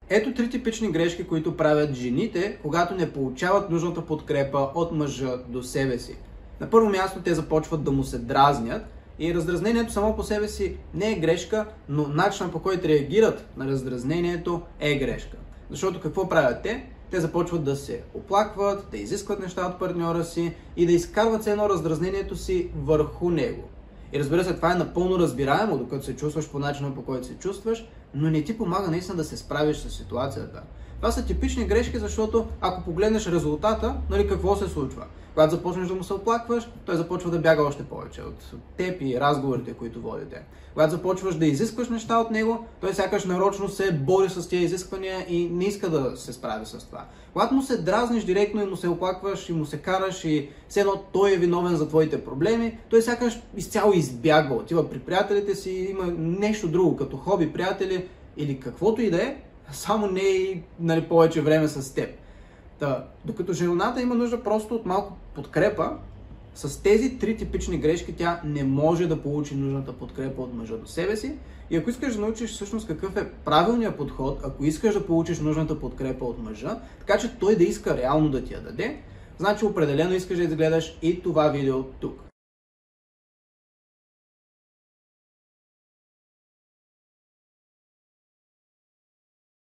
Ето три типични грешки, които правят жените, когато не получават нужната подкрепа от мъжа до себе си. На първо място те започват да му се дразнят и раздразнението само по себе си не е грешка, но начинът, по който реагират на раздразнението е грешка. Защото какво правят те? Те започват да се оплакват, да изискват неща от партньора си и да изкарват все едно раздразнението си върху него. И разбира се, това е напълно разбираемо, докато се чувстваш по начина, по който се чувстваш, но не ти помага наистина да се справиш с ситуацията. Това са типични грешки, защото ако погледнеш резултата, нали, какво се случва? Когато започнеш да му се оплакваш, той започва да бяга още повече от теб и разговорите, които водите. Когато започваш да изискваш неща от него, той сякаш нарочно се бори с тези изисквания и не иска да се справи с това. Когато му се дразниш директно и му се оплакваш и му се караш и все едно той е виновен за твоите проблеми, той сякаш изцяло избягва, отива при приятелите си, има нещо друго, като хоби, приятели или каквото и да е, само не и нали, повече време с теб. Докато жената има нужда просто от малко подкрепа, с тези три типични грешки тя не може да получи нужната подкрепа от мъжа до себе си. И ако искаш да научиш всъщност какъв е правилният подход, ако искаш да получиш нужната подкрепа от мъжа, така че той да иска реално да ти я даде, значи определено искаш да изгледаш и това видео тук.